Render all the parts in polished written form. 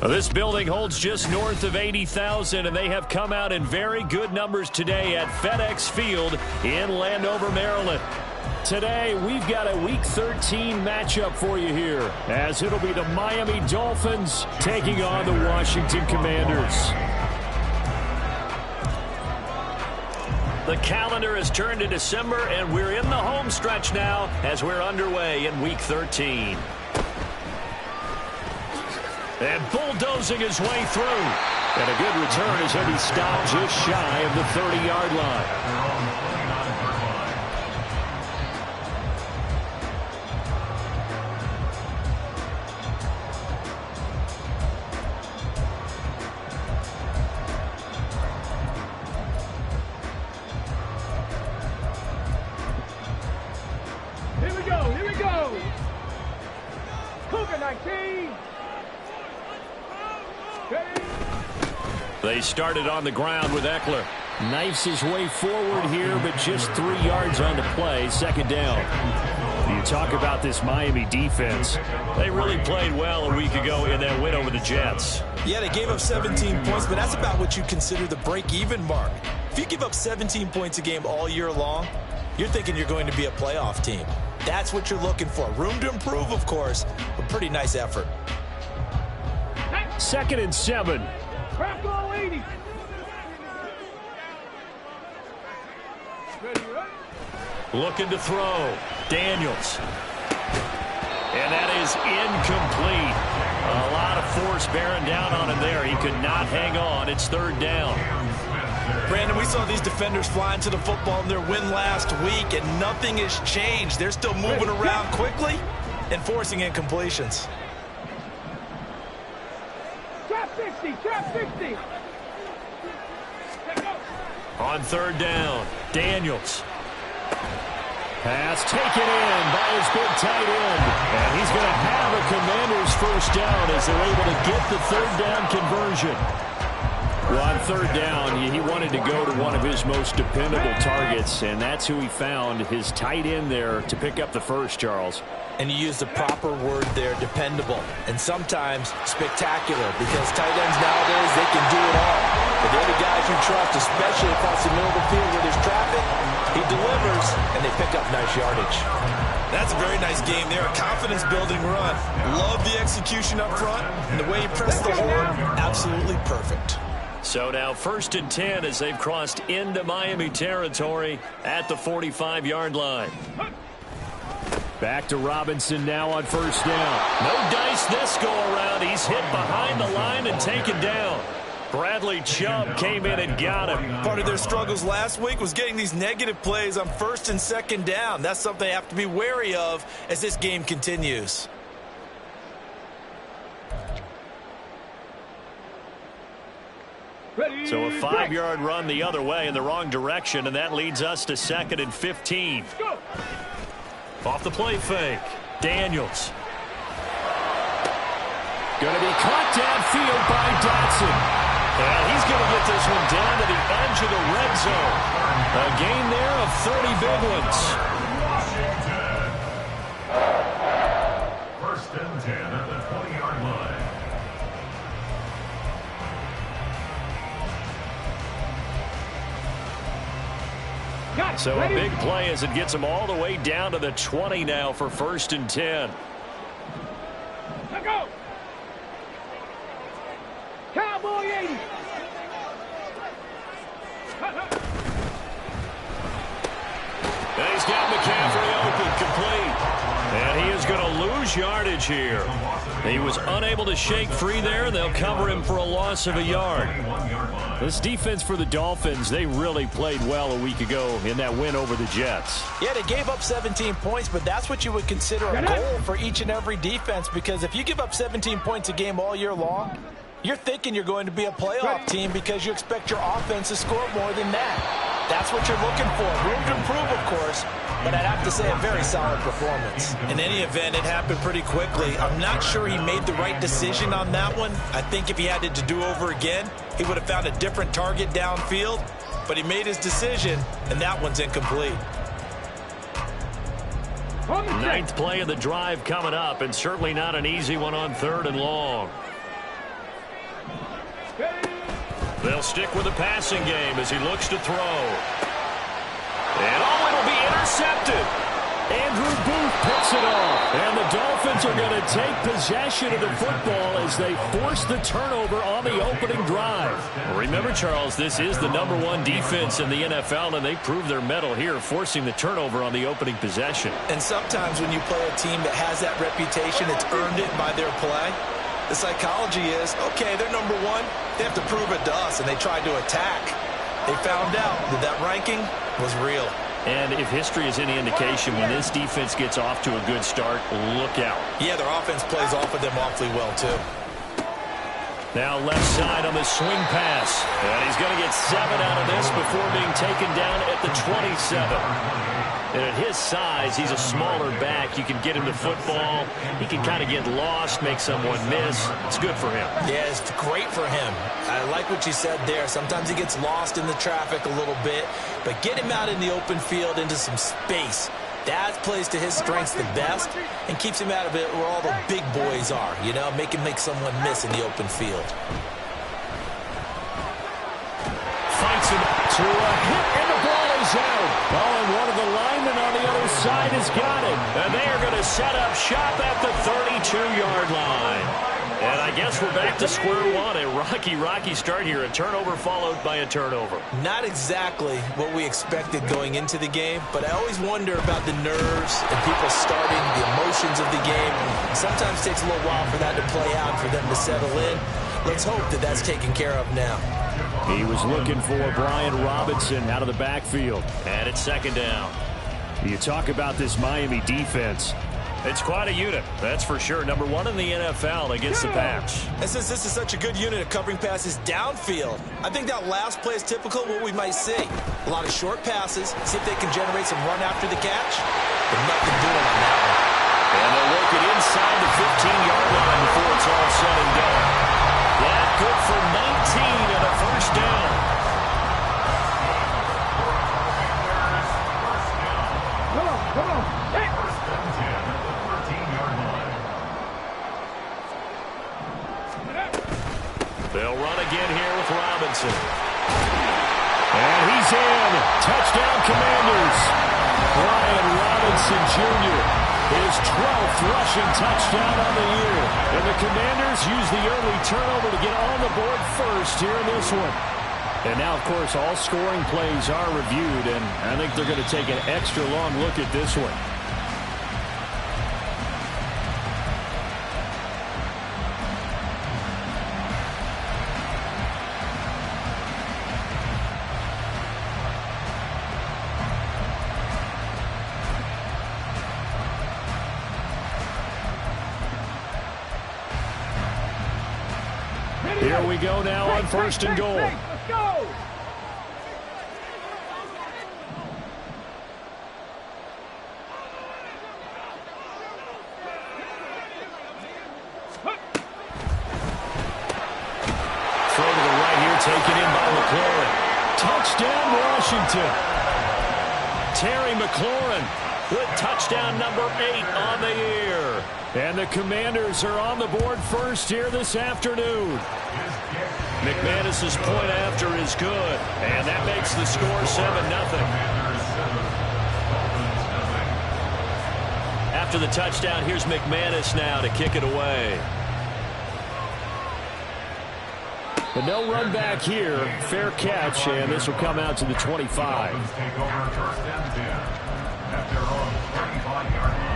This building holds just north of 80,000, and they have come out in very good numbers today at FedEx Field in Landover, Maryland. Today, we've got a Week 13 matchup for you here, as it'll be the Miami Dolphins taking on the Washington Commanders. The calendar has turned to December, and we're in the home stretch now as we're underway in Week 13. And bulldozing his way through. And a good return as he'll be stopped just shy of the 30-yard line. Here we go. Cougar 19. They started on the ground with Eckler. Knifes his way forward here, but just 3 yards on the play. Second down. You talk about this Miami defense. They really played well a week ago in that win over the Jets. Yeah, they gave up 17 points, but that's about what you consider the break-even mark. If you give up 17 points a game all year long, you're thinking you're going to be a playoff team. That's what you're looking for. Room to improve, of course, but pretty nice effort. 2nd and 7. Crack all 80. Looking to throw. Daniels. And that is incomplete. A lot of force bearing down on him there. He could not hang on. It's 3rd down. Brandon, we saw these defenders fly into the football in their win last week, and nothing has changed. They're still moving around quickly and forcing incompletions. Trap 60. On 3rd down, Daniels. Pass taken in by his big tight end. And he's going to have a Commanders first down as they're able to get the 3rd down conversion. Well, on 3rd down, he wanted to go to one of his most dependable targets, and that's who he found, his tight end there, to pick up the first, Charles. And you use the proper word there, dependable, and sometimes spectacular, because tight ends nowadays, they can do it all. But they're the guys you trust, especially across the middle of the field where there's traffic. He delivers, and they pick up nice yardage. That's a very nice game there, a confidence-building run. Love the execution up front, and the way he pressed the horn, absolutely perfect. So now 1st and 10 as they've crossed into Miami territory at the 45-yard line. Back to Robinson now on 1st down. No dice this go-around. He's hit behind the line and taken down. Bradley Chubb came in and got him. Part of their struggles last week was getting these negative plays on 1st and 2nd down. That's something they have to be wary of as this game continues. So a 5-yard run the other way in the wrong direction, and that leads us to 2nd and 15. Off the play fake, Daniels. Going to be caught downfield by Dotson. And he's going to get this one down to the edge of the red zone. A gain there of 30 big ones. 1st and 10 at the 20-yard line. So a big play as it gets him all the way down to the 20 now for 1st and 10. Let go. Cowboy 80. And he's got McCaffrey open, complete. And he is going to lose yardage here. He was unable to shake free there, and they'll cover him for a loss of a yard. This defense for the Dolphins, they really played well a week ago in that win over the Jets. Yeah, they gave up 17 points, but that's what you would consider a goal for each and every defense, because if you give up 17 points a game all year long, you're thinking you're going to be a playoff team because you expect your offense to score more than that. That's what you're looking for. Room to improve, of course, but I'd have to say a very solid performance. In any event, it happened pretty quickly. I'm not sure he made the right decision on that one. I think if he had it to do over again, he would have found a different target downfield, but he made his decision, and that one's incomplete. 9th play of the drive coming up, and certainly not an easy one on 3rd and long. They'll stick with the passing game as he looks to throw. And it'll be intercepted. Andrew Booth picks it off. And the Dolphins are going to take possession of the football as they force the turnover on the opening drive. Remember, Charles, this is the #1 defense in the NFL, and they prove their mettle here, forcing the turnover on the opening possession. And sometimes when you play a team that has that reputation, it's earned it by their play. The psychology is, okay, they're #1. They have to prove it to us, and they tried to attack. They found out that that ranking was real. And if history is any indication, when this defense gets off to a good start, look out. Yeah, their offense plays off of them awfully well, too. Now left side on the swing pass. And he's going to get 7 out of this before being taken down at the 27. And at his size, he's a smaller back. You can get him the football. He can kind of get lost, make someone miss. It's good for him. Yeah, it's great for him. I like what you said there. Sometimes he gets lost in the traffic a little bit. But get him out in the open field into some space. That plays to his strengths the best and keeps him out of it where all the big boys are. You know, make someone miss in the open field. Fights him to a hit, and the ball is out. Oh, and one of the linemen on the other side has got it. And they are going to set up shop at the 32-yard line. And I guess we're back to square one. A rocky start here. A turnover followed by a turnover. Not exactly what we expected going into the game, but I always wonder about the nerves and people starting, the emotions of the game. Sometimes it takes a little while for that to play out, for them to settle in. Let's hope that that's taken care of now. He was looking for Brian Robinson out of the backfield. And it's second down. You talk about this Miami defense. It's quite a unit, that's for sure. #1 in the NFL against the pass. And since this is such a good unit of covering passes downfield, I think that last play is typical of what we might see. A lot of short passes, see if they can generate some run after the catch. But nothing doing on that one. And they'll work it inside the 15-yard line before it's all said and done. That good for 19 and a first down. Come on. Hey. They'll run again here with Robinson. And he's in. Touchdown, Commanders. Brian Robinson Jr. His 12th rushing touchdown on the year. And the Commanders use the early turnover to get on the board first here in this one. And now, of course, all scoring plays are reviewed, and I think they're going to take an extra long look at this one. Here we go now on first and goal. Let's go! Throw to the right here, taken in by McLaurin. Touchdown, Washington. Terry McLaurin with touchdown number 8 on the year. And the Commanders are on the board first here this afternoon. McManus's point after is good, and that makes the score 7-0. After the touchdown, here's McManus now to kick it away. But no run back here. Fair catch, and this will come out to the 25. Take over first and 10 at their own 35-yard line.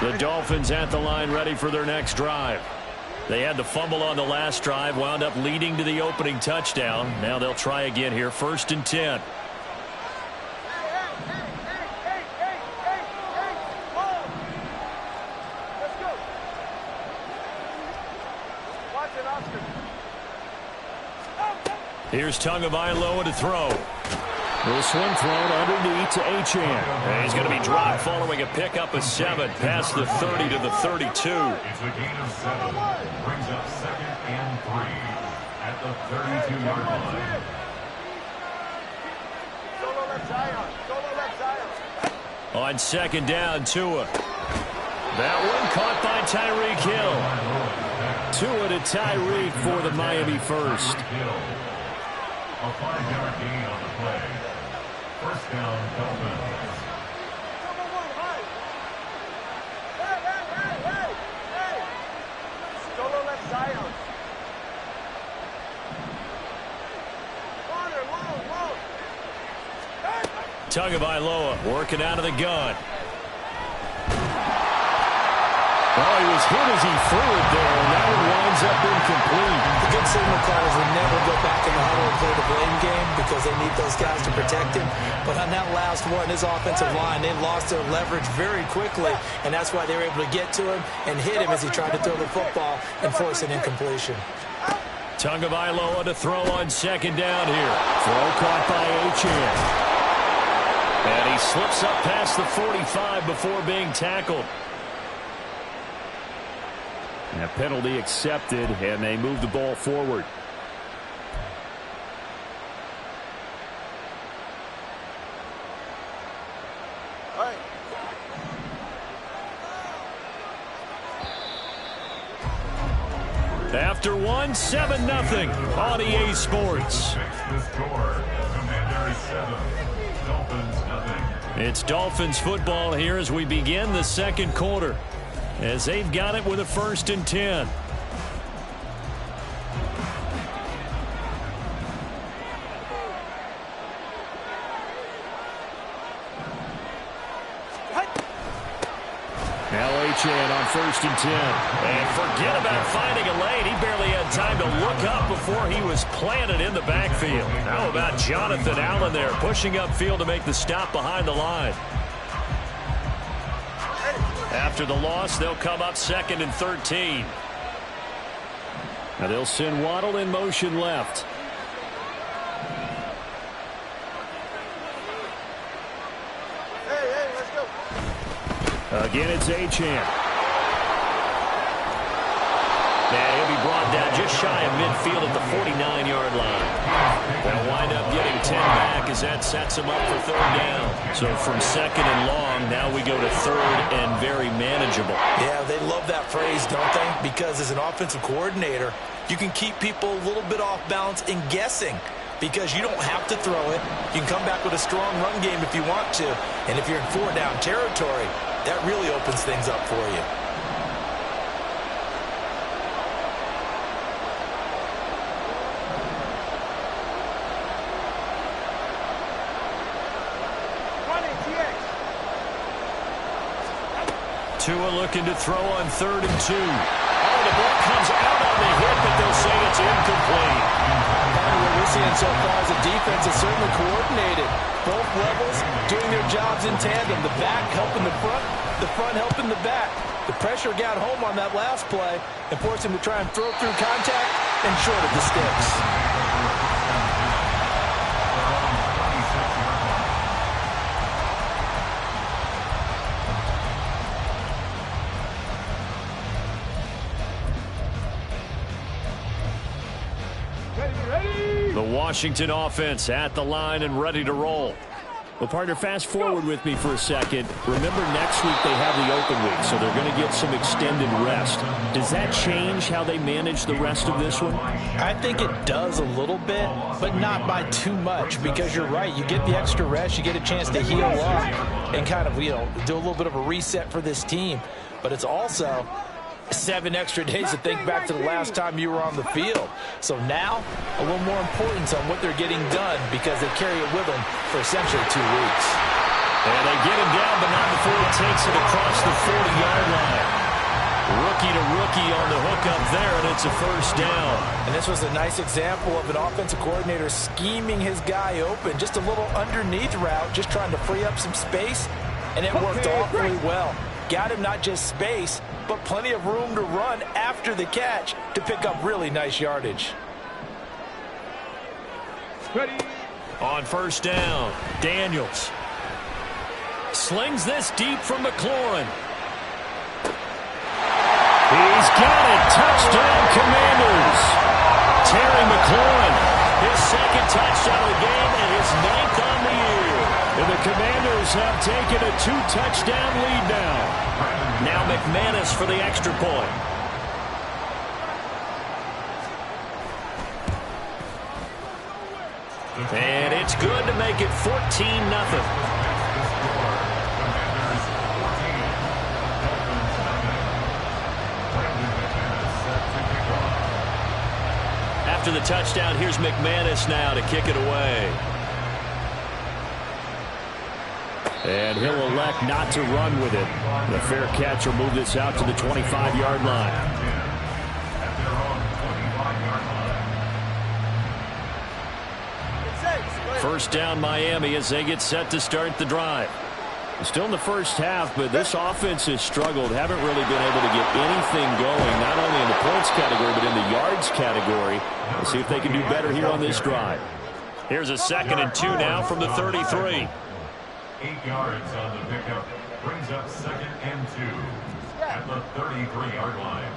The Dolphins at the line ready for their next drive. They had the fumble on the last drive, wound up leading to the opening touchdown. Now they'll try again here, first and 10. Here's Tagovailoa to throw. This one thrown underneath to Achane. And he's going to be dropped following a pickup of 7 past the 30 to the 32. It's a gain of 7. Brings up second and 3 at the 32-yard line. Solo left Zion. Solo left Zion. On second down, Tua. That one caught by Tyreek Hill. Tua to Tyreek for the Miami first. A 5-yard gain on the play. First down, Dolphins. Solo left side. Tagovailoa working out of the gun. Oh, he was hit as he threw it there, and that one winds up incomplete. The good signal callers will never go back in the huddle and play the blame game because they need those guys to protect him. But on that last one, his offensive line, they lost their leverage very quickly, and that's why they were able to get to him and hit him as he tried to throw the football and force an incompletion. Tagovailoa to throw on second down here. Throw caught by Achane. And he slips up past the 45 before being tackled. And a penalty accepted, and they move the ball forward. After one, 7-0 on EA Sports. It's Dolphins football here as we begin the second quarter, as they've got it with a 1st and 10. Now Achane on 1st and 10. And forget about finding a lane. He barely had time to look up before he was planted in the backfield. How about Jonathan Allen there pushing upfield to make the stop behind the line? After the loss, they'll come up 2nd and 13. Now they'll send Waddle in motion left. Again, it's Achane. And he'll be brought down just shy of midfield at the 49-yard line. They'll wind up getting 10 back as that sets him up for 3rd down. So from 2nd and long, now we go to 3rd and very manageable. Yeah, they love that phrase, don't they? Because as an offensive coordinator, you can keep people a little bit off balance and guessing, because you don't have to throw it. You can come back with a strong run game if you want to. And if you're in 4-down territory, that really opens things up for you. Tua looking to throw on 3rd and 2. Oh, the ball comes out on the hit, but they'll say it's incomplete. What we're seeing so far as a defense is certainly coordinated. Both levels doing their jobs in tandem. The back helping the front helping the back. The pressure got home on that last play and forced him to try and throw through contact and short of the sticks. The Washington offense at the line and ready to roll. Well, partner, fast forward with me for a second. Remember, next week they have the open week, so they're going to get some extended rest. Does that change how they manage the rest of this one? I think it does a little bit, but not by too much, because you're right. You get the extra rest. You get a chance to heal up and kind of, do a little bit of a reset for this team. But it's also 7 extra days to think back to the last time you were on the field. So now, a little more importance on what they're getting done, because they carry it with them for essentially 2 weeks. And they get him down, but not before he takes it across the 40-yard line. Rookie to rookie on the hook up there, and it's a 1st down. And this was a nice example of an offensive coordinator scheming his guy open. Just a little underneath route, just trying to free up some space, and it worked awfully well. Got him not just space, but plenty of room to run after the catch to pick up really nice yardage. On 1st down, Daniels slings this deep from McLaurin. He's got it. Touchdown, Commanders. Terry McLaurin, his 2nd touchdown of the game and his 9th on the year. And the Commanders have taken a 2-touchdown lead now. Now McManus for the extra point. And it's good to make it 14-0. After the touchdown, here's McManus now to kick it away. And he'll elect not to run with it. The fair catch will move this out to the 25-yard line. First down Miami as they get set to start the drive. Still in the first half, but this offense has struggled. Haven't really been able to get anything going, not only in the points category, but in the yards category. Let's see if they can do better here on this drive. Here's a 2nd and 2 now from the 33. 8 yards on the pickup. Brings up 2nd and 2 at the 33-yard line.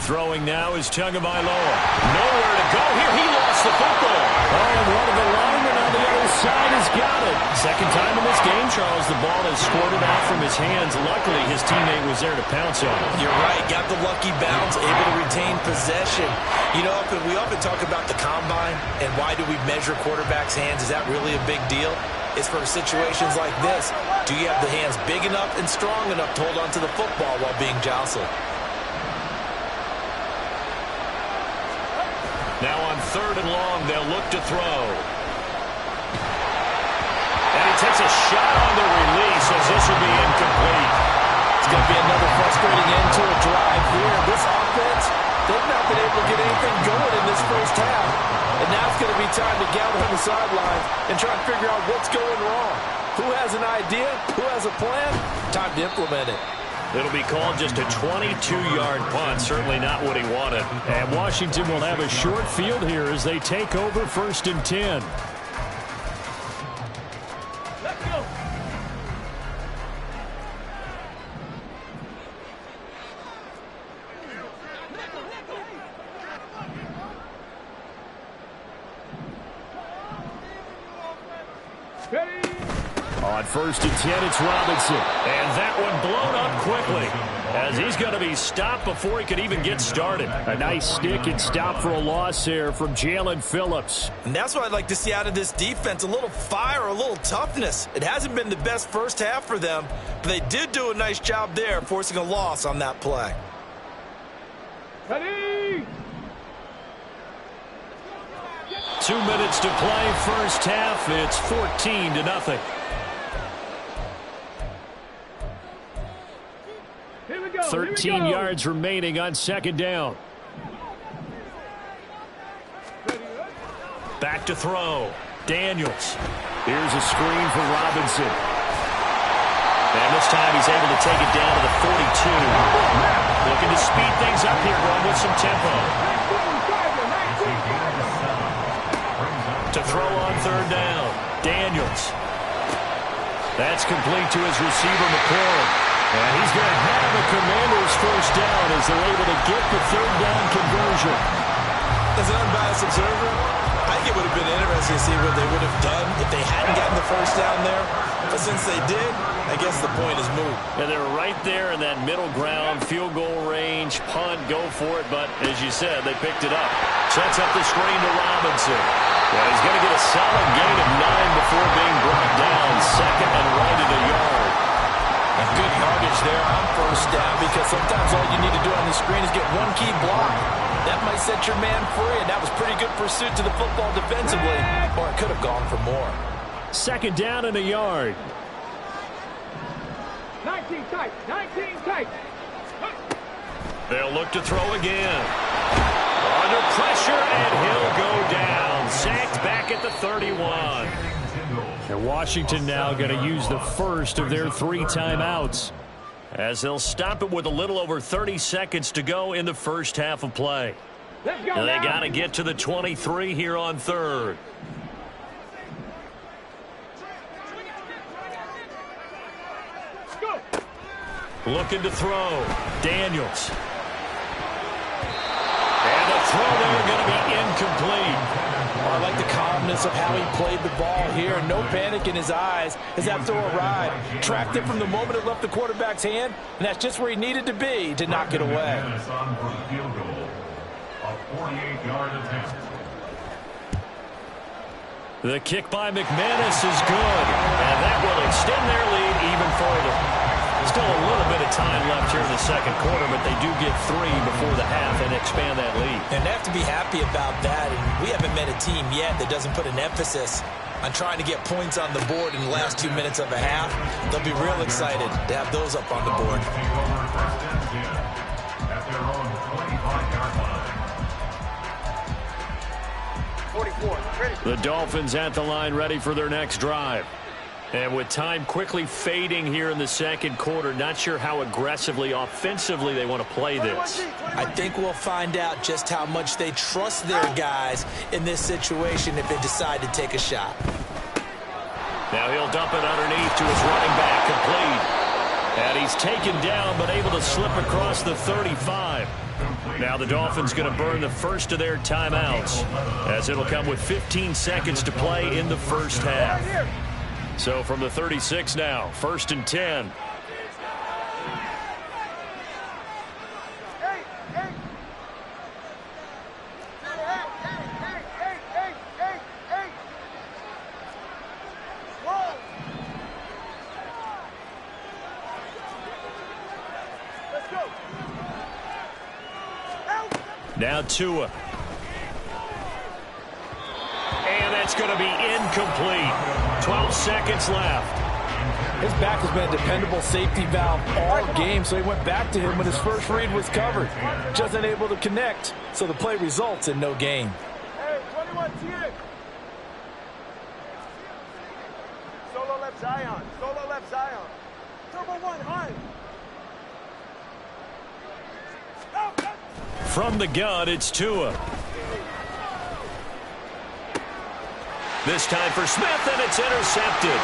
Throwing now is Tagovailoa. Nowhere to go here. He lost the football. Oh, and one of the linemen on the other side has got it. Second time in this game, Charles, the ball has squirted out from his hands. Luckily, his teammate was there to pounce on it. You're right. Got the lucky bounce, able to retain possession. You know, we often talk about the combine and why do we measure quarterbacks' hands. Is that really a big deal? It's for situations like this. Do you have the hands big enough and strong enough to hold on to the football while being jostled? Now on 3rd and long, they'll look to throw. And he takes a shot on the release as this will be incomplete. It's going to be another frustrating end to a drive here. This offense, they've not been able to get anything going in this first half. And now it's going to be time to gather on the sidelines and try to figure out what's going wrong. Who has an idea? Who has a plan? Time to implement it. It'll be called just a 22-yard punt. Certainly not what he wanted. And Washington will have a short field here as they take over 1st and 10. Let's go. Ready? On 1st and 10, it's Robinson. And that one blown up quickly as he's going to be stopped before he could even get started. A nice stick and stop for a loss there from Jalen Phillips. And that's what I'd like to see out of this defense, a little fire, a little toughness. It hasn't been the best first half for them, but they did do a nice job there, forcing a loss on that play. Ready? 2 minutes to play first half. It's 14-0. Here we go. 13 yards remaining on 2nd down. Back to throw. Daniels. Here's a screen for Robinson. And this time he's able to take it down to the 42. Looking to speed things up here, going with some tempo. To throw on 3rd down. Daniels. That's complete to his receiver, McCoy. And he's going to have a Commanders first down as they're able to get the 3rd down conversion. As an unbiased observer, I think it would have been interesting to see what they would have done if they hadn't gotten the first down there. But since they did, I guess the point is moot. And they were right there in that middle ground, field goal range, punt, go for it. But as you said, they picked it up. Sets up the screen to Robinson. Well, he's going to get a solid gain of 9 before being brought down. 2nd and right at a yard. A good yardage there on first down because sometimes all you need to do on the screen is get one key block. That might set your man free, and that was pretty good pursuit to the football defensively, or it could have gone for more. 2nd down and a yard. 19 tight. 19 tight. They'll look to throw again. Under pressure, and he'll go down. Sacked back at the 31. And Washington now going to use the first of their 3 timeouts as they'll stop it with a little over 30 seconds to go in the first half of play. Let's go. And they got to get to the 23 here on 3rd. Go. Looking to throw. Daniels. And throw there going to be incomplete. I like the calmness of how he played the ball here. No panic in his eyes as that throw arrived. Tracked it from the moment it left the quarterback's hand, and that's just where he needed to be to knock it away. On for the field goal. A 48-yard attempt. The kick by McManus is good, and that will extend their lead even further. Still a little bit of time left here in the second quarter, but they do get 3 before the half and expand that lead. And they have to be happy about that. And we haven't met a team yet that doesn't put an emphasis on trying to get points on the board in the last 2 minutes of a half. They'll be real excited to have those up on the board. Take over first and 10 at their own 25-yard line. 44. Ready. The Dolphins at the line, ready for their next drive. And with time quickly fading here in the second quarter, not sure how aggressively, offensively they want to play this. I think we'll find out just how much they trust their guys in this situation if they decide to take a shot. Now he'll dump it underneath to his running back, complete. And he's taken down, but able to slip across the 35. Now the Dolphins going to burn the first of their timeouts, as it'll come with 15 seconds to play in the first half. So from the 36 now, 1st and 10. Now Tua. And that's going to be incomplete. 12 seconds left. His back has been a dependable safety valve all game, so he went back to him when his first read was covered. Just unable to connect, so the play results in no gain. Hey, 21 TA. Solo left Zion. Solo left Zion. Turbo 1, high. From the gun, it's Tua. This time for Smith, and it's intercepted.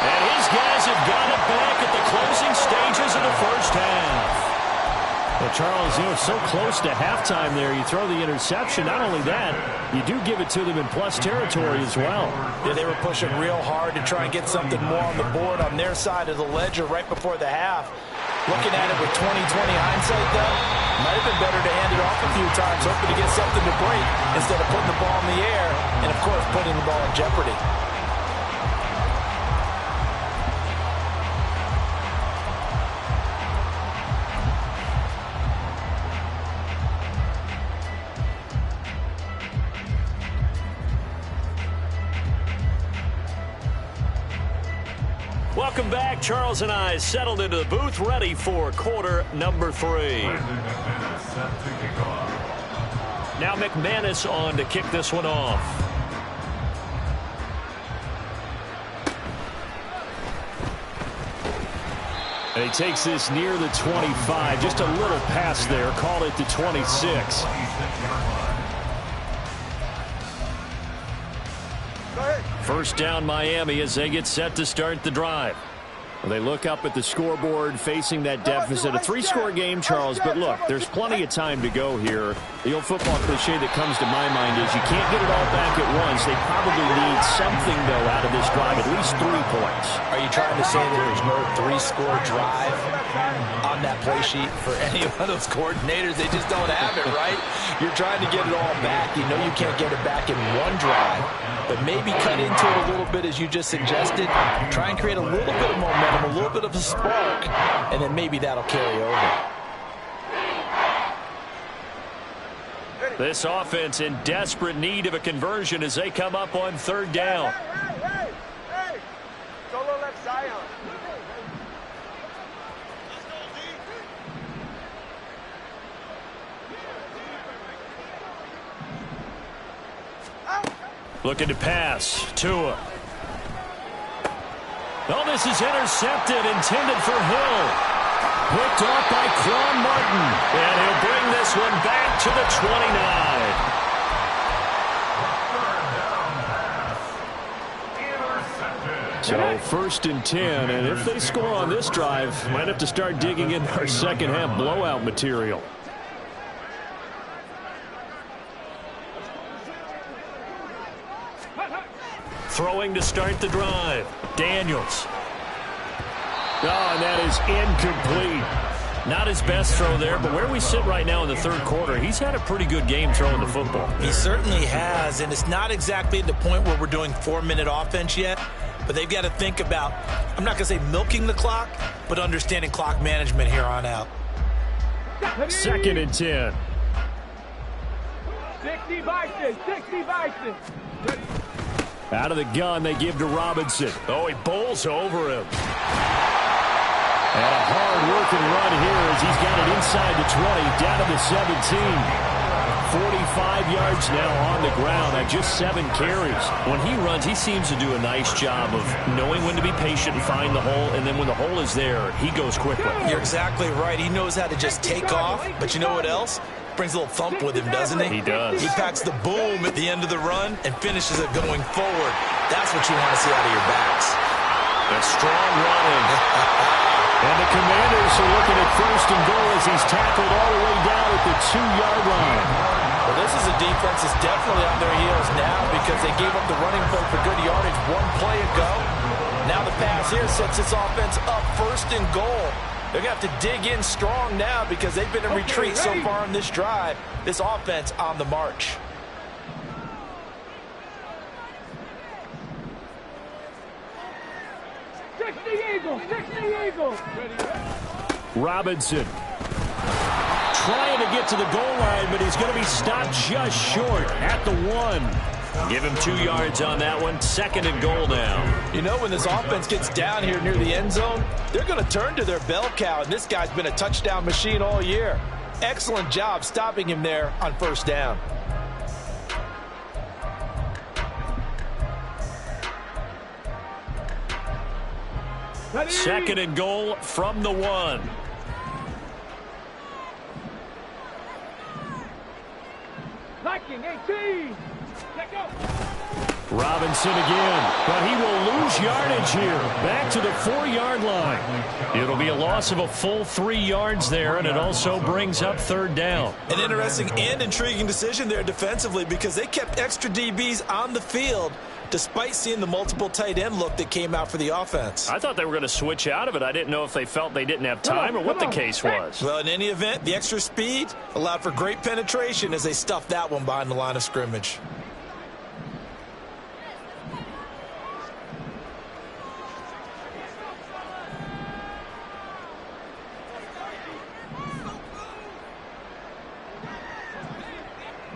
And his guys have got it back at the closing stages of the first half. Well, Charles, so close to halftime there. You throw the interception. Not only that, you do give it to them in plus territory as well. Yeah, they were pushing real hard to try and get something more on the board on their side of the ledger right before the half. Looking at it with 20/20 hindsight, though, might have been better to hand it off a few times, hoping to get something to break instead of putting the ball in the air and, of course, putting the ball in jeopardy. Welcome back. Charles and I settled into the booth, ready for quarter number 3. Now McManus on to kick this one off. And he takes this near the 25. Just a little pass there. Called it the 26. First down Miami as they get set to start the drive. Well, they look up at the scoreboard facing that deficit. A 3-score game, Charles, but look, there's plenty of time to go here. The old football cliche that comes to my mind is you can't get it all back at once. They probably need something, though, out of this drive, at least 3 points. Are you trying to say there's no 3-score drive on that play sheet for any one of those coordinators? They just don't have it, right? You're trying to get it all back. You know you can't get it back in one drive, but maybe cut into it a little bit as you just suggested. Try and create a little bit of momentum, a little bit of a spark, and then maybe that'll carry over. This offense in desperate need of a conversion as they come up on 3rd down. Hey. Solo left Zion. Looking to pass. Tua. Oh, this is intercepted, intended for Hill. Picked off by Quan Martin. And he'll bring this one back to the 29. So 1st and 10, and if they score on this drive, might have to start digging in our second half blowout material. Throwing to start the drive. Daniels. Oh, and that is incomplete. Not his best throw there, but where we sit right now in the third quarter, he's had a pretty good game throwing the football. He certainly has, and it's not exactly at the point where we're doing 4-minute offense yet, but they've got to think about, I'm not going to say milking the clock, but understanding clock management here on out. 2nd and 10. 60 Bison, 60 Bison. Out of the gun, they give to Robinson. Oh, he bowls over him. And a hard-working run here as he's got it inside the 20, down to the 17. 45 yards now on the ground on just 7 carries. When he runs, he seems to do a nice job of knowing when to be patient and find the hole, and then when the hole is there, he goes quickly. You're exactly right. He knows how to just take off, but you know what else? Brings a little thump with him, doesn't he? He does. He packs the boom at the end of the run and finishes it going forward. That's what you want to see out of your backs. A strong running. And the Commanders are looking at 1st and goal as he's tackled all the way down at the 2-yard line. Well, this is a defense that's definitely on their heels now because they gave up the running play for good yardage 1 play ago. Now the pass here sets this offense up 1st and goal. They're going to have to dig in strong now because they've been in retreat so far in this drive. This offense on the march. Robinson trying to get to the goal line, but he's going to be stopped just short at the 1. Give him 2 yards on that one. 2nd and goal now. You know, when this offense gets down here near the end zone, they're going to turn to their bell cow, and this guy's been a touchdown machine all year. Excellent job stopping him there on 1st down. Second and goal from the 1. Liking 18. Let go. Robinson again, but he will lose yardage here. Back to the 4-yard line. It'll be a loss of a full 3 yards there, and it also brings up 3rd down. An interesting and intriguing decision there defensively because they kept extra DBs on the field despite seeing the multiple tight end look that came out for the offense. I thought they were going to switch out of it. I didn't know if they felt they didn't have time or what the case was. Well, in any event, the extra speed allowed for great penetration as they stuffed that one behind the line of scrimmage.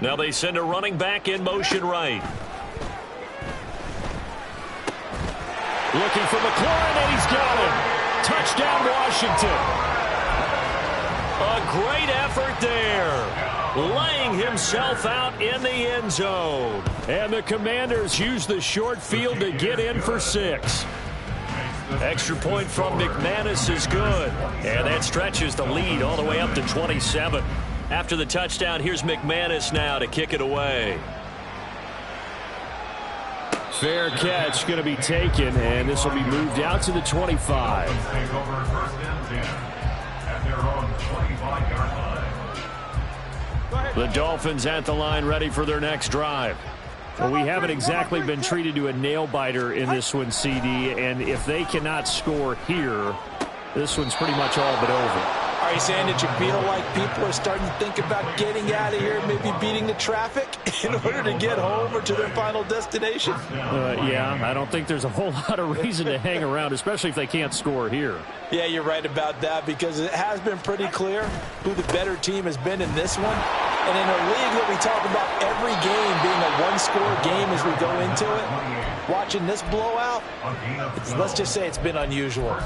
Now they send a running back in motion right. Looking for McLaurin, and he's got him. Touchdown, Washington. A great effort there. Laying himself out in the end zone. And the Commanders use the short field to get in for 6. Extra point from McManus is good. And that stretches the lead all the way up to 27. After the touchdown, here's McManus now to kick it away. Fair catch going to be taken, and this will be moved out to the 25. Take over 1st and 10 at their own 25-yard line. The Dolphins at the line, ready for their next drive. Well, we haven't exactly been treated to a nail-biter in this one, CD, and if they cannot score here, this one's pretty much all but over. Are you saying that you feel like people are starting to think about getting out of here, maybe beating the traffic in order to get home or to their final destination? Yeah, I don't think there's a whole lot of reason to hang around, especially if they can't score here. Yeah, you're right about that because it has been pretty clear who the better team has been in this one. And in a league that we talk about every game being a one-score game as we go into it, watching this blowout, let's just say it's been unusual.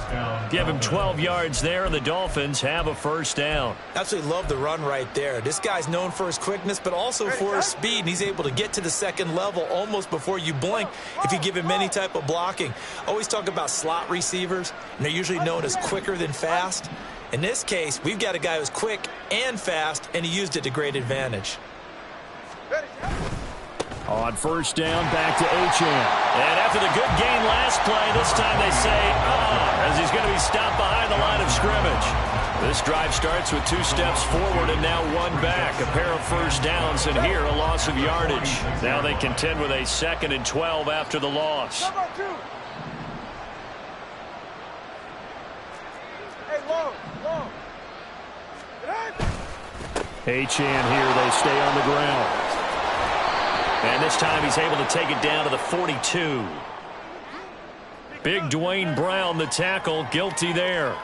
Give him 12 yards there, and the Dolphins have a 1st down. Absolutely love the run right there. This guy's known for his quickness, but also for his speed, and he's able to get to the 2nd level almost before you blink if you give him any type of blocking. Always talk about slot receivers, and they're usually known as quicker than fast. In this case, we've got a guy who's quick and fast, and he used it to great advantage. On 1st down, back to Achane. And after the good gain last play, this time they say, as he's going to be stopped behind the line of scrimmage. This drive starts with 2 steps forward and now 1 back. A pair of first downs, and here a loss of yardage. Now they contend with a 2nd and 12 after the loss. Achane here, they stay on the ground. And this time he's able to take it down to the 42. Big Dwayne Brown, the tackle, guilty there.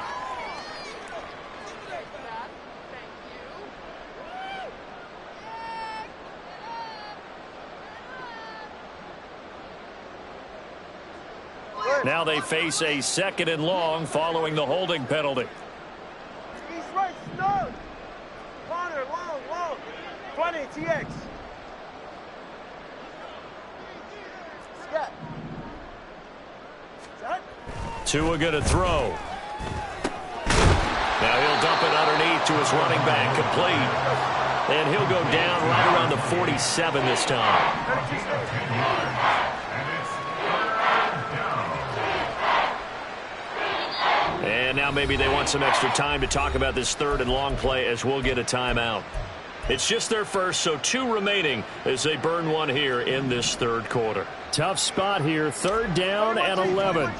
Now they face a 2nd and long following the holding penalty. He's right, snug. Corner, long. 20, TX. Scat. Tua going to throw. Now he'll dump it underneath to his running back, complete. And he'll go down right around the 47 this time. And now maybe they want some extra time to talk about this 3rd and long play as we'll get a timeout. It's just their first, so 2 remaining as they burn 1 here in this 3rd quarter. Tough spot here, 3rd down and 11.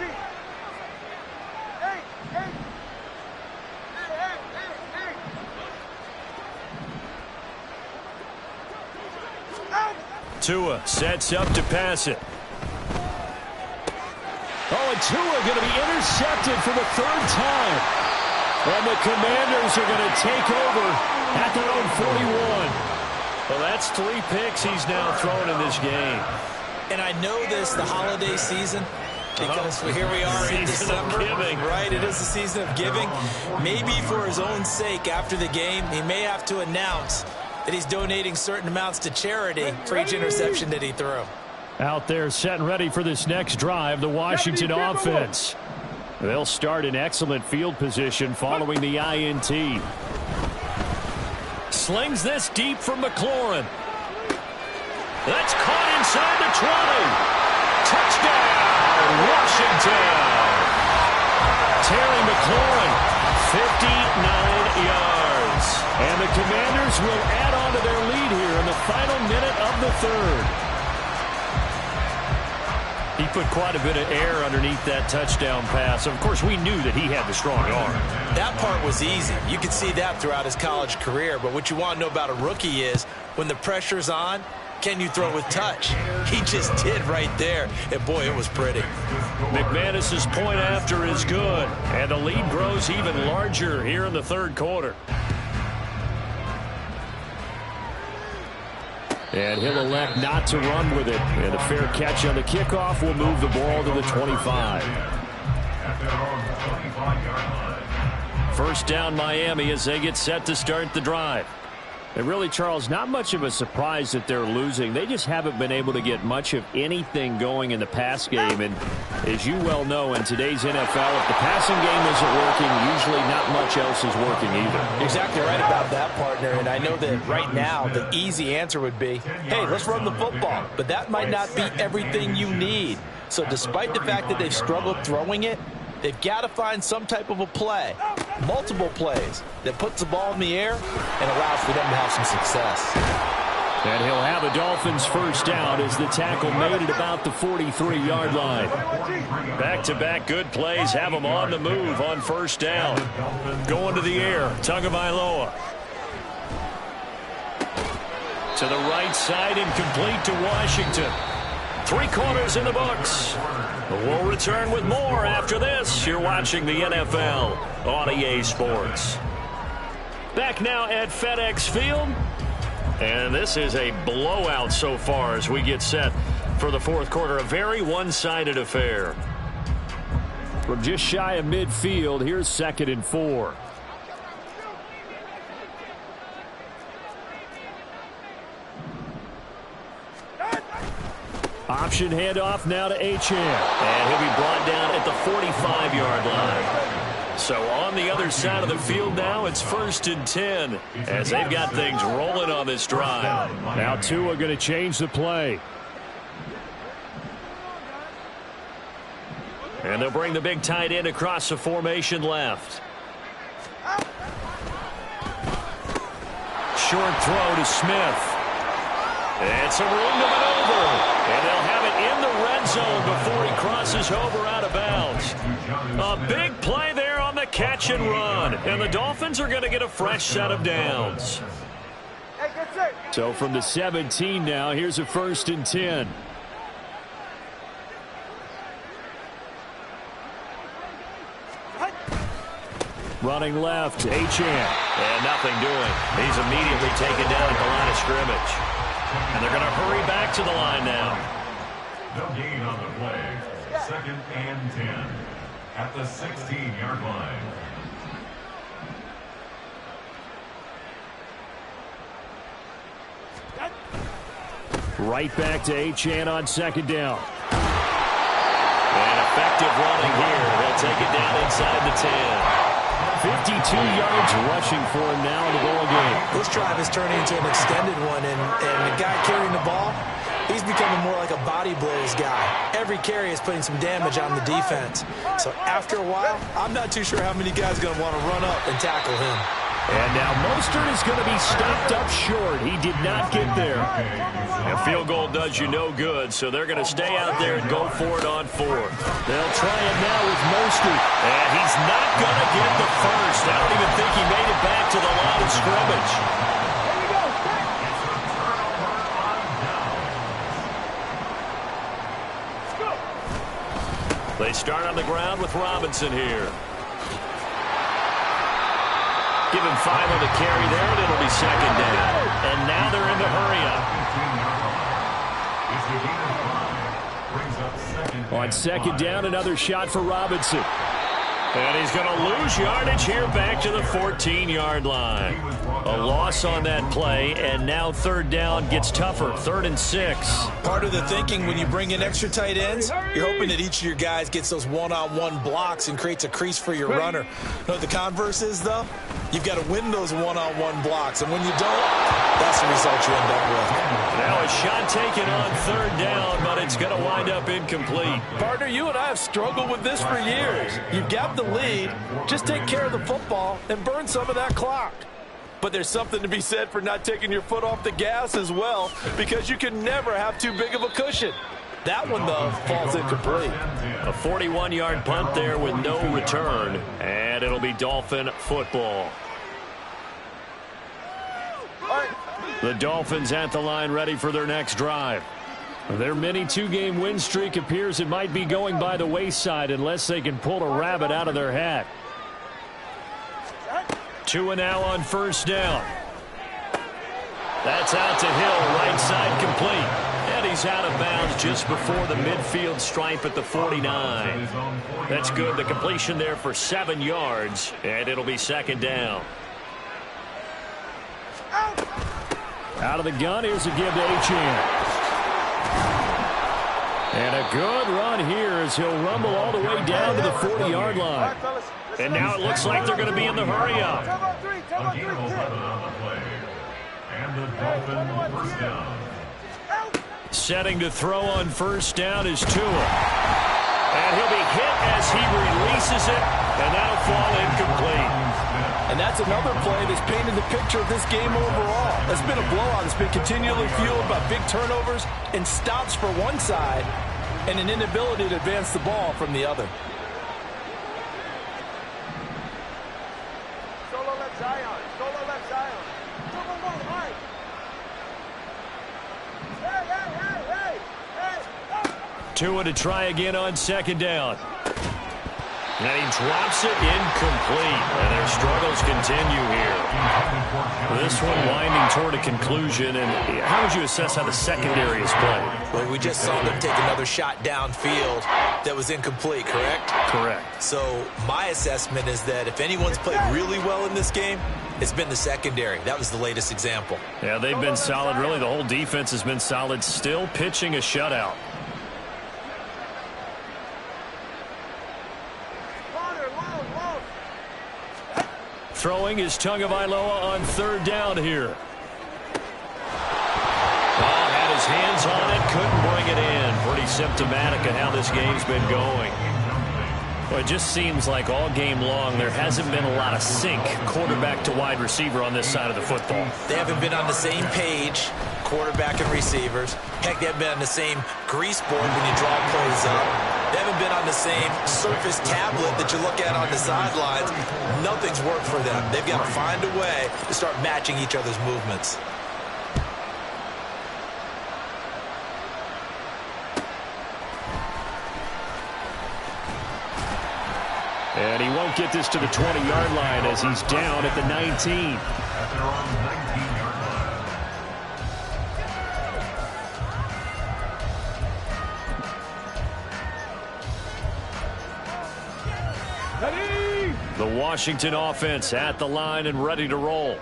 Tua sets up to pass it. Oh, and Tua going to be intercepted for the 3rd time. And the Commanders are going to take over at their own 41. Well, that's 3 picks he's now thrown in this game. And I know this, the holiday season, because here we are in December. Right, it is the season of giving. Maybe for his own sake after the game, he may have to announce that he's donating certain amounts to charity for each interception that he threw. Out there set and ready for this next drive, the Washington offense. They'll start in excellent field position following the INT. Slings this deep from McLaurin. That's caught inside the 20. Touchdown, Washington. Terry McLaurin, 59 yards. And the Commanders will add on to their lead here in the final minute of the 3rd. He put quite a bit of air underneath that touchdown pass. Of course, we knew that he had the strong arm. That part was easy. You could see that throughout his college career. But what you want to know about a rookie is when the pressure's on, can you throw with touch? He just did right there. And, boy, it was pretty. McManus's point after is good. And the lead grows even larger here in the 3rd quarter. And he'll elect not to run with it. And a fair catch on the kickoff will move the ball to the 25. 1st down Miami as they get set to start the drive. And really, Charles, not much of a surprise that they're losing. They just haven't been able to get much of anything going in the pass game. And as you well know, in today's NFL, if the passing game isn't working, usually not much else is working either. You're exactly right about that, partner. And I know that right now the easy answer would be, hey, let's run the football. But that might not be everything you need. So despite the fact that they've struggled throwing it, they've got to find some type of a play, multiple plays, that puts the ball in the air and allows for them to have some success. And he'll have a Dolphins 1st down as the tackle made at about the 43-yard line. Back-to-back good plays have them on the move on 1st down. Going to the air, Tagovailoa. To the right side and complete to Washington. 3 quarters in the books. We'll return with more after this. You're watching the NFL on EA Sports. Back now at FedEx Field. And this is a blowout so far as we get set for the 4th quarter. A very one-sided affair. From just shy of midfield, here's 2nd and 4. Option handoff now to Achane. And he'll be brought down at the 45-yard line. So on the other side of the field now, it's 1st and 10 as they've got things rolling on this drive. Now Tua going to change the play. And they'll bring the big tight end across the formation left. short throw to Smith. It's a room to maneuver. And they'll have it in the red zone before he crosses over out of bounds. A big play there on the catch and run. And the Dolphins are going to get a fresh set of downs. So from the 17 now, here's a 1st and 10. Running left, Achane. And nothing doing. He's immediately taken down at the line of scrimmage. And they're going to hurry back to the line now. No gain on the play. 2nd and 10 at the 16-yard line. Right back to Achane on 2nd down. And effective running here. They'll take it down inside the 10. 52 yards rushing for him now in the ball game. This drive is turning into an extended one, and the guy carrying the ball, he's becoming more like a body blows guy. Every carry is putting some damage on the defense. So after a while, I'm not too sure how many guys are going to want to run up and tackle him. And now Mostert is going to be stopped up short. He did not get there. A field goal does you no good, so they're going to stay out there and go for it on 4th. They'll try it now with Mostert. And he's not going to get the first. I don't even think he made it back to the line of scrimmage. They start on the ground with Robinson here. Give him 5 on the carry there, and it'll be 2nd down. And now they're in the hurry-up. On 2nd down, another shot for Robinson. And he's going to lose yardage here back to the 14-yard line. A loss on that play, and now 3rd down gets tougher. 3rd and 6. Part of the thinking when you bring in extra tight ends, you're hoping that each of your guys gets those one-on-one blocks and creates a crease for your runner. You know what the converse is, though? You've got to win those one-on-one blocks, and when you don't, that's the result you end up with. Now a shot taken on 3rd down, but it's going to wind up incomplete. Partner, you and I have struggled with this for years. You've got the lead. Just take care of the football and burn some of that clock. But there's something to be said for not taking your foot off the gas as well, because you can never have too big of a cushion. That one, though, falls incomplete. A 41-yard punt there with no return, and it'll be Dolphin football. The Dolphins at the line ready for their next drive. Their mini 2-game win streak appears it might be going by the wayside unless they can pull a rabbit out of their hat. 2 now on 1st down. That's out to Hill, right side complete. And he's out of bounds just before the midfield stripe at the 49. That's good. The completion there for 7 yards, and it'll be 2nd down. Out of the gun, here's a give to Achane. And a good run here as he'll rumble all the way down to the 40-yard line. And now it looks like they're going to be in the hurry-up. And the Dolphins 1st down. Setting to throw on 1st down is Tua. And he'll be hit as he releases it, and that'll fall incomplete. And that's another play that's painted the picture of this game overall. It's been a blowout. It's been continually fueled by big turnovers and stops for one side and an inability to advance the ball from the other. Solo left Zion. Solo left Zion. Tua to try again on 2nd down. And he drops it incomplete. And their struggles continue here. This one winding toward a conclusion. And how would you assess how the secondary is played? Well, we just saw them take another shot downfield that was incomplete, correct? Correct. So my assessment is that if anyone's played really well in this game, it's been the secondary. That was the latest example. Yeah, they've been solid. Really, the whole defense has been solid. Still pitching a shutout. Throwing is Tagovailoa on 3rd down here. Oh, had his hands on it, couldn't bring it in. Pretty symptomatic of how this game's been going. Well, it just seems like all game long there hasn't been a lot of sync quarterback to wide receiver on this side of the football. They haven't been on the same page, quarterback and receivers. Heck, they haven't been on the same grease board when you draw plays up. They haven't been on the same surface tablet that you look at on the sidelines. Nothing's worked for them. They've got to find a way to start matching each other's movements. And he won't get this to the 20-yard line as he's down at the 19. At their own 19-yard line. The Washington offense at the line and ready to roll.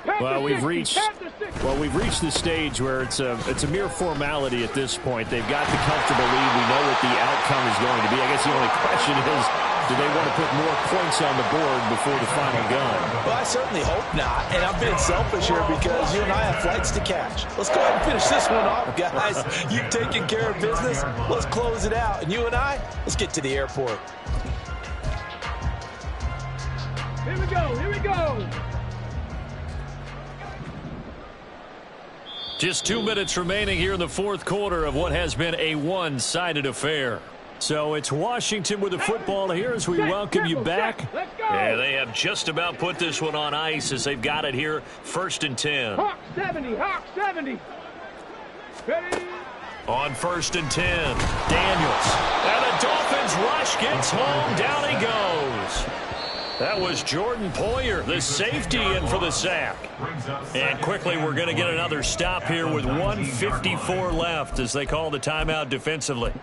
Well, we've reached the stage where it's a mere formality at this point. They've got the comfortable lead. We know what the outcome is going to be. I guess the only question is, do they want to put more points on the board before the final gun? Well, I certainly hope not. And I'm being selfish here because you and I have flights to catch. Let's go ahead and finish this one off, guys. You've taken care of business. Let's close it out. And you and I, let's get to the airport. Here we go. Here we go. Just 2 minutes remaining here in the fourth quarter of what has been a one-sided affair. So it's Washington with the football here as we welcome you back. Yeah, they have just about put this one on ice as they've got it here, 1st and 10. Hawk 70, Hawk 70. Ready? On 1st and 10, Daniels. And the Dolphins rush gets home. Down he goes. That was Jordan Poyer, the safety, in for the sack. And quickly we're going to get another stop here with 1:54 left as they call the timeout defensively.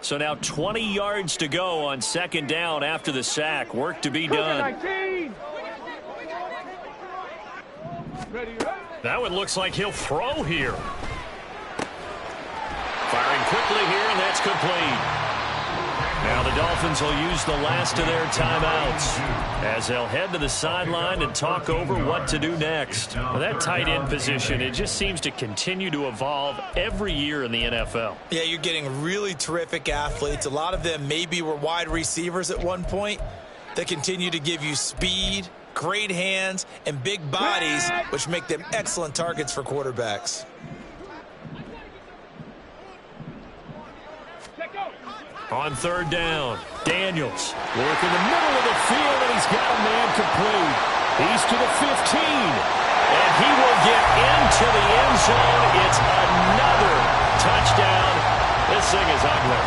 So now 20 yards to go on 2nd down after the sack. Work to be done. Now it looks like he'll throw here. Firing quickly here, and that's complete. Now the Dolphins will use the last of their timeouts as they'll head to the sideline and talk over what to do next. Well, that tight end position, it just seems to continue to evolve every year in the NFL. Yeah, you're getting really terrific athletes. A lot of them maybe were wide receivers at one point. They continue to give you speed, great hands, and big bodies, which make them excellent targets for quarterbacks. On 3rd down, Daniels working the middle of the field, and he's got a man complete. He's to the 15, and he will get into the end zone. It's another touchdown. This thing is ugly.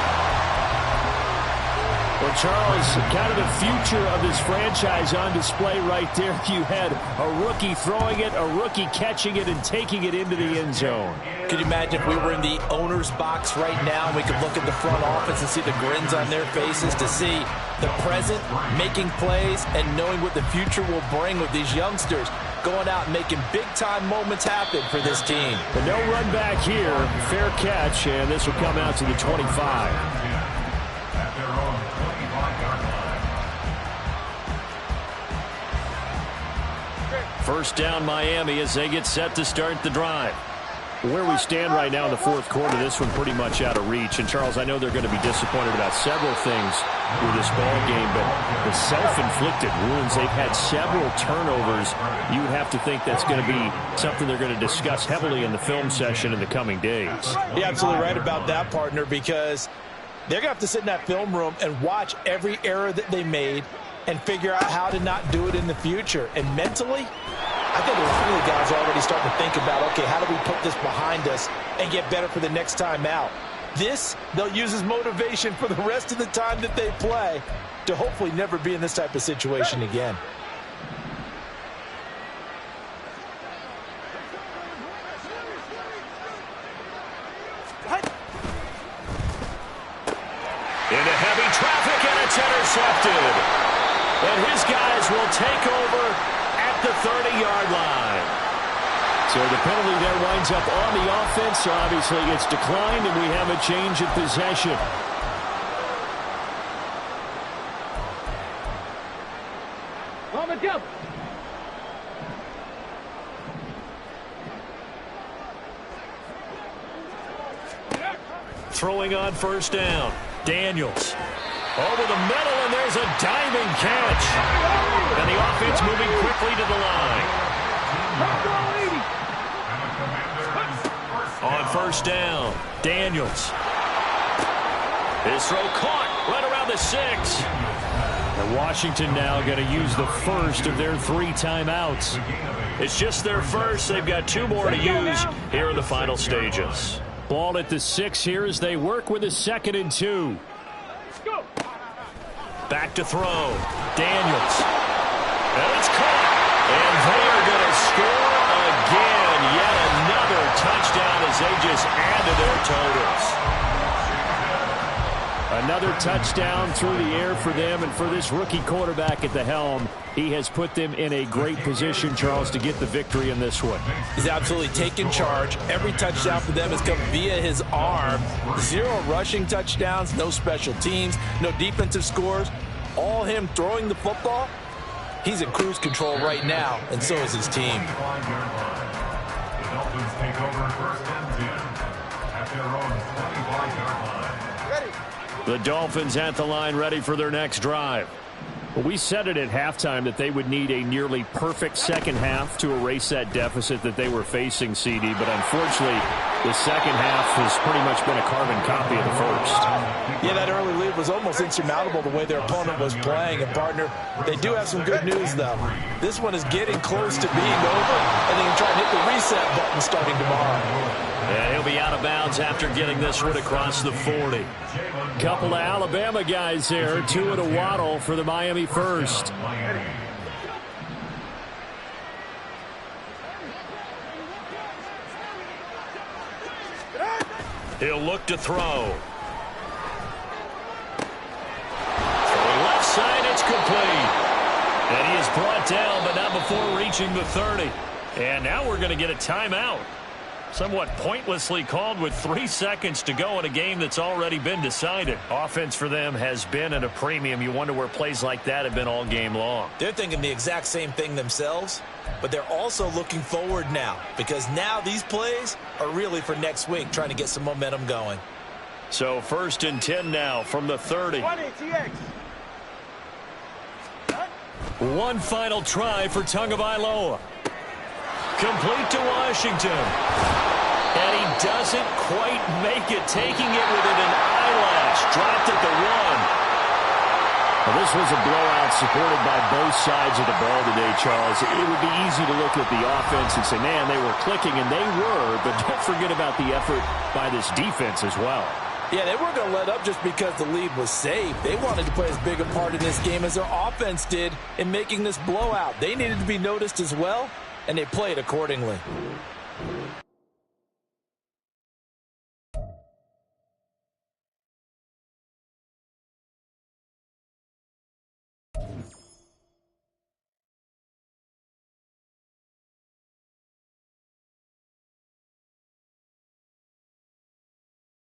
Well, Charles, kind of the future of this franchise on display right there. You had a rookie throwing it, a rookie catching it, and taking it into the end zone. Could you imagine if we were in the owner's box right now and we could look at the front office and see the grins on their faces, to see the present making plays and knowing what the future will bring with these youngsters going out and making big-time moments happen for this team. But no run back here. Fair catch, and this will come out to the 25. First down, Miami, as they get set to start the drive. Where we stand right now in the fourth quarter, this one pretty much out of reach. And, Charles, I know they're going to be disappointed about several things with this ball game, but the self-inflicted wounds, they've had several turnovers. You would have to think that's going to be something they're going to discuss heavily in the film session in the coming days. You're absolutely right about that, partner, because they're going to have to sit in that film room and watch every error that they made and figure out how to not do it in the future. And mentally, I think a lot of the guys are already starting to think about, okay, how do we put this behind us and get better for the next time out? This, they'll use as motivation for the rest of the time that they play to hopefully never be in this type of situation again. Into heavy traffic, and it's intercepted. And his guys will take over at the 30-yard line. So the penalty there winds up on the offense. So obviously it's declined, and we have a change of possession. On the jump. Throwing on first down. Daniels. Over the middle, and there's a diving catch. And the offense moving quickly to the line. On first down, Daniels. His throw caught right around the 6. And Washington now going to use the first of their 3 timeouts. It's just their first. They've got 2 more to use here in the final stages. Ball at the 6 here as they work with a 2nd and 2. Back to throw. Daniels. And it's caught. And they are going to score again. Yet another touchdown as they just add to their totals. Another touchdown through the air for them, and for this rookie quarterback at the helm, he has put them in a great position, Charles, to get the victory in this one. He's absolutely taken charge. Every touchdown for them has come via his arm. 0 rushing touchdowns, no special teams, no defensive scores. All him throwing the football. He's in cruise control right now, and so is his team. The Dolphins take over first and 10 at their own 25-yard line. The Dolphins at the line, ready for their next drive. Well, we said it at halftime that they would need a nearly perfect second half to erase that deficit that they were facing, CD, but unfortunately the second half has pretty much been a carbon copy of the first. Yeah, that early lead was almost insurmountable the way their opponent was playing. And, partner, they do have some good news, though. This one is getting close to being over, and they can try and hit the reset button starting tomorrow. And he'll be out of bounds after getting this one across the 40. Couple of Alabama guys there, 2 at a waddle for the Miami first. He'll look to throw. Throwing left side, it's complete. And he is brought down, but not before reaching the 30. And now we're going to get a timeout. Somewhat pointlessly called with 3 seconds to go in a game that's already been decided. Offense for them has been at a premium. You wonder where plays like that have been all game long. They're thinking the exact same thing themselves, but they're also looking forward now, because now these plays are really for next week, trying to get some momentum going. So 1st and 10 now from the 30. 20, TX. One final try for Tagovailoa. Complete to Washington. And he doesn't quite make it, taking it within an eyelash. Dropped at the 1. Well, this was a blowout supported by both sides of the ball today, Charles. It would be easy to look at the offense and say, man, they were clicking, and they were, but don't forget about the effort by this defense as well. Yeah, they weren't going to let up just because the lead was safe. They wanted to play as big a part in this game as their offense did in making this blowout. They needed to be noticed as well, and they played accordingly.